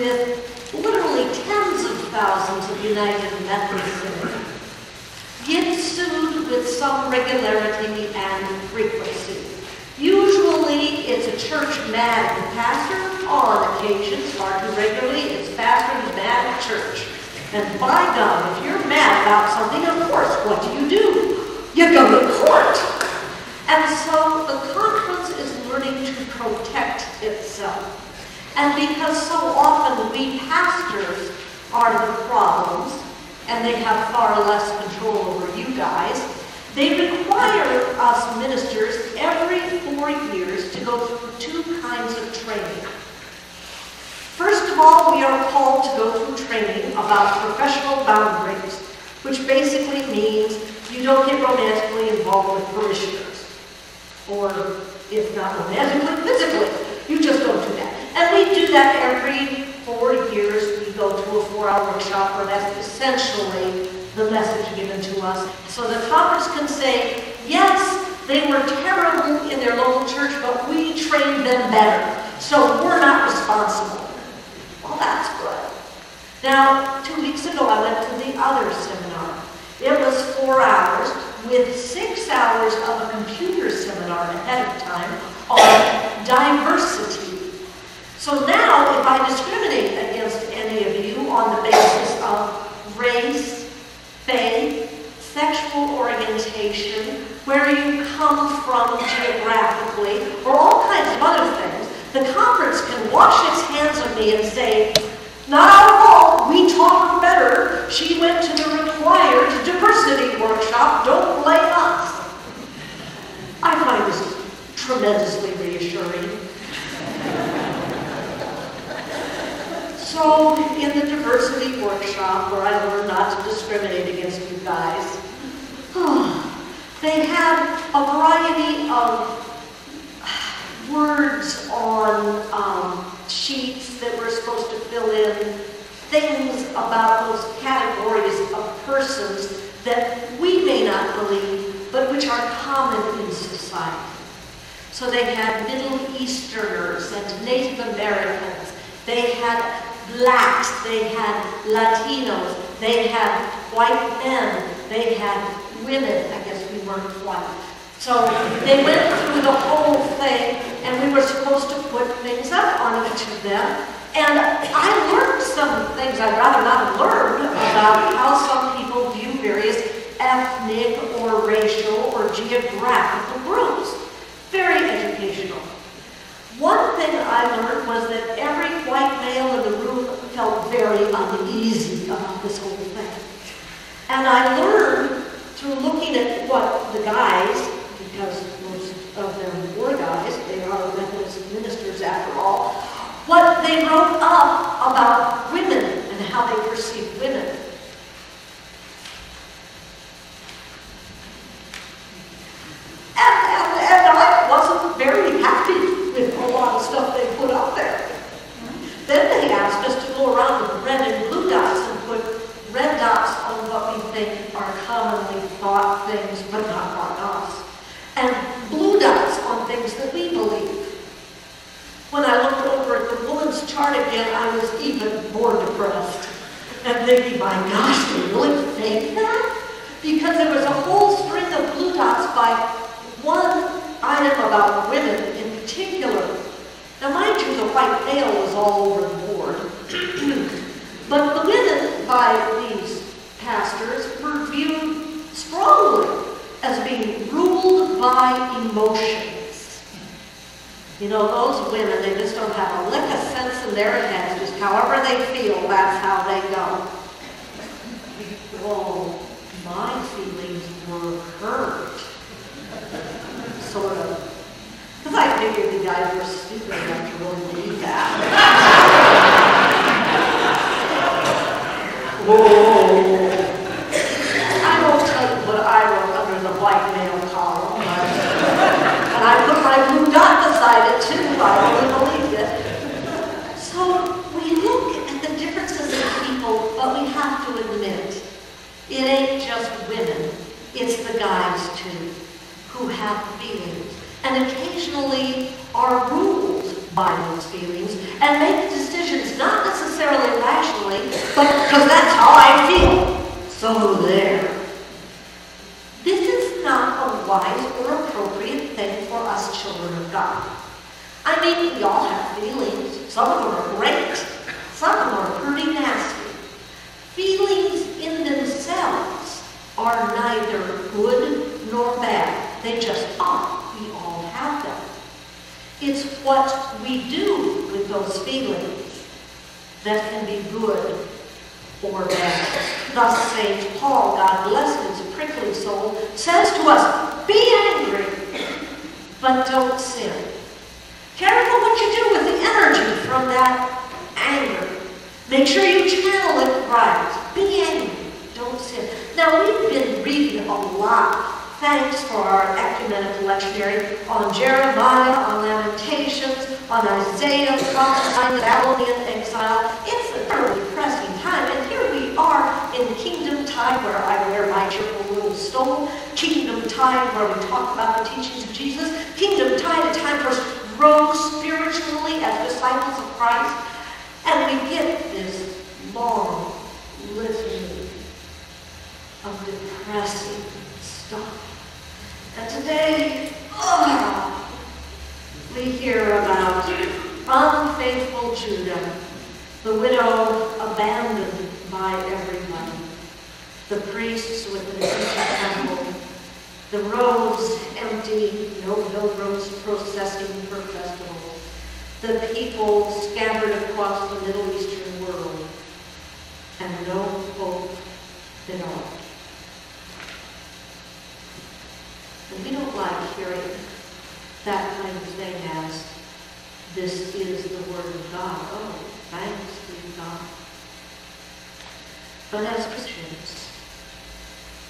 with literally tens of thousands of United Methodists get sued with some regularity and frequency. Usually, it's a church mad at the pastor. On occasions, far too regularly, it's pastor who's mad at church. And by God, if you're mad about something, of course, what do? You go to court. And so the conference is learning to protect itself. And because so often we pastors are the problems, and they have far less control over you guys, they require us ministers every 4 years to go through 2 kinds of training. First of all, we are called to go through training about professional boundaries, which basically means you don't get romantically involved with parishioners. Or, if not romantically, physically. You just don't do that. And we do that every 4 years. We go to a 4-hour workshop where that's essentially the message given to us. So the conference can say, yes, they were terrible in their local church, but we trained them better. So we're not responsible. Well, that's good. Now, 2 weeks ago, I went to the other seminar. It was 4 hours with 6 hours of a computer seminar ahead of time on diversity. So now, if I discriminate against any of you on the basis of race, faith, sexual orientation, where you come from geographically, or all kinds of other things, the conference can wash its hands of me and say, not our fault, we taught her better. She went to the required diversity workshop, don't blame us. I find this tremendously reassuring. So, in the diversity workshop, where I learned not to discriminate against you guys, they had a variety of words on sheets that we're supposed to fill in, things about those categories of persons that we may not believe, but which are common in society. So they had Middle Easterners and Native Americans, they had blacks, they had Latinos, they had white men, they had women. I guess we weren't white. So they went through the whole thing, and we were supposed to put things up on each of them. And I learned some things I'd rather not have learned about how some people view various ethnic or racial or geographical groups. Very educational. One thing I learned was that every white male in the room felt very uneasy about this whole thing. And I learned through looking at what the guys, because most of them were guys, they are Methodist ministers after all, what they wrote up about women and how they perceive women. And I wasn't very happy with a lot of stuff they put up there. Then they asked us to go around with red and blue dots and put red dots on what we think are commonly thought things, but not by us. And blue dots on things that we believe. When I looked over at the woman's chart again, I was even more depressed. And thinking, my gosh, they really think that? Because there was a whole string of blue dots by one item about women in particular. Now, mind you, the white male was all over the board. But the women by these pastors were viewed strongly as being ruled by emotions. You know, those women, they just don't have a lick of sense in their heads. Just however they feel, that's how they go. Well, my feelings were hurt. Sort of. Because I figured the guys were stupid enough to really believe that. Whoa! I won't tell you what I wrote under the white male column. And I put my blue dot beside it too. I really believed it. So we look at the differences in people, but we have to admit, it ain't just women. It's the guys too, who have feelings. And occasionally our rules by those feelings and make decisions not necessarily rationally, but because that's how I feel. So there. This is not a wise or appropriate thing for us children of God. I mean, we all have feelings. Some of them are great. Some of them are pretty nasty. Feelings in themselves are neither good nor bad. They just are. We all have them. It's what we do with those feelings that can be good or bad. Thus St. Paul, God bless his prickly soul, says to us, be angry, but don't sin. Careful what you do with the energy from that anger. Make sure you channel it right. Be angry, don't sin. Now, we've been reading a lot. Thanks for our ecumenical lectionary on Jeremiah, on Lamentations, on Isaiah, prophesying the Babylonian exile. It's a thoroughly pressing time, and here we are in Kingdom Tide, where I wear my cheerful little stole. Kingdom Tide, where we talk about the teachings of Jesus. Kingdom Tide, a time for us to grow spiritually as disciples of Christ. And we get this long litany of depressing stuff. And today, we hear about unfaithful Judah, the widow abandoned by everybody, the priests with an empty temple, the roads empty, no pilgrims processing for festivals, the people scattered across the Middle Eastern world, and no hope at all. And we don't like hearing that kind of thing as, this is the Word of God. Oh, thanks be God. But as Christians,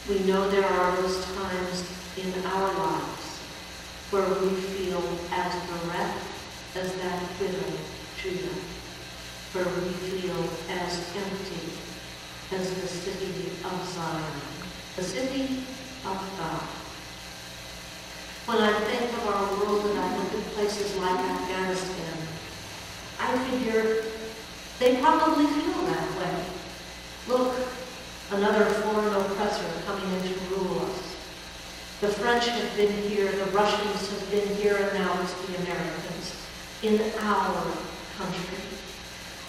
we know there are those times in our lives where we feel as bereft as that widow Judah, where we feel as empty as the city of Zion, the city of God. When I think of our world and I look at places like Afghanistan, I figure they probably feel that way. Look, another foreign oppressor coming in to rule us. The French have been here, the Russians have been here, and now it's the Americans in our country.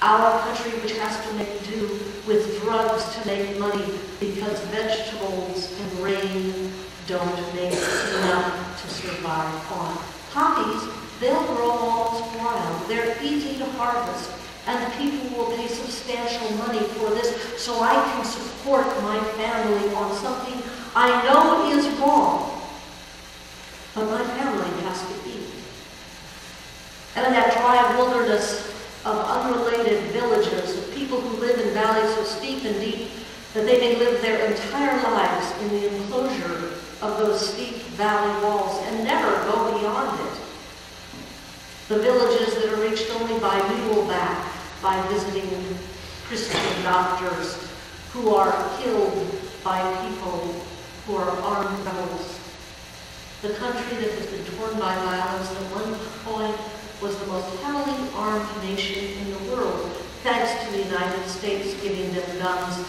Our country which has to make do with drugs to make money because vegetables and grain don't make enough to survive on. Poppies, they'll grow almost wild. They're easy to harvest, and people will pay substantial money for this so I can support my family on something I know is wrong, but my family has to eat. And in that dry wilderness of unrelated villages, of people who live in valleys so steep and deep that they may live their entire lives in the enclosure of those steep valley walls and never go beyond it. The villages that are reached only by muleback, by visiting Christian doctors who are killed by people who are armed rebels. The country that has been torn by violence at one point was the most heavily armed nation in the world, thanks to the United States giving them guns,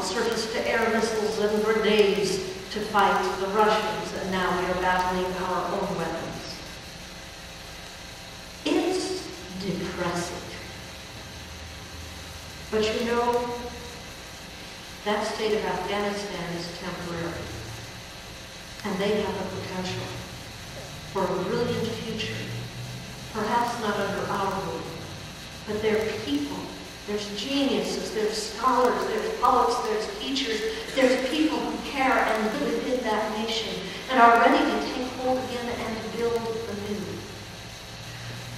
surface-to-air missiles and grenades to fight the Russians, and now we are battling our own weapons. It's depressing. But you know, that state of Afghanistan is temporary, and they have the potential for a brilliant future, perhaps not under our rule, but they're people. There's geniuses, there's scholars, there's poets, there's teachers, there's people who care and live within that nation and are ready to take hold again and to build anew.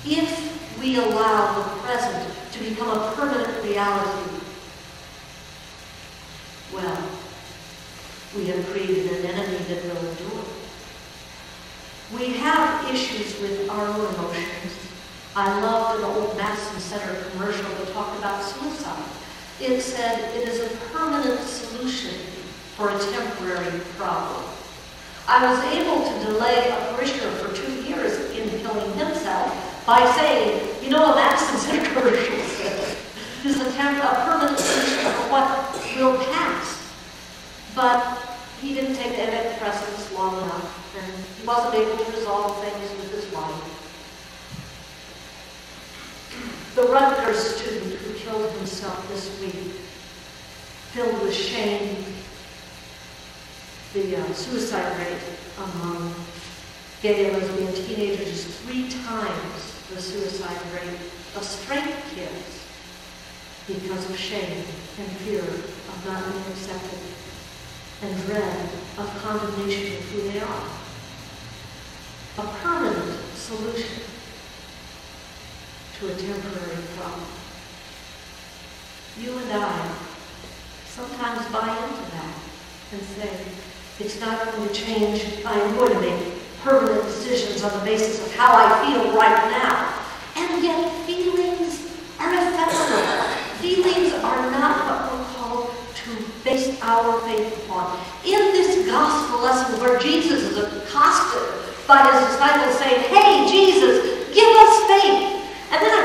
If we allow the present to become a permanent reality, well, we have created an enemy that will endure. We have issues with our own emotions. I loved an old Madison Center commercial that talked about suicide. It said it is a permanent solution for a temporary problem. I was able to delay a parishioner for 2 years in killing himself by saying, you know, Madison's in a commercial set. His attempt a permanent solution for what will pass. But he didn't take antidepressants long enough, and he wasn't able to resolve things with his wife. The Rutgers student who killed himself this week, filled with shame, the suicide rate among gay and lesbian teenagers is 3 times the suicide rate of straight kids because of shame and fear of not being accepted and dread of condemnation of who they are. A permanent solution to a temporary problem. You and I sometimes buy into that and say, it's not going to change, I'm going to make permanent decisions on the basis of how I feel right now. And yet feelings are ephemeral. Feelings are not what we're called to base our faith upon. In this gospel lesson where Jesus is accosted by his disciples saying, hey, Jesus, give us faith. And then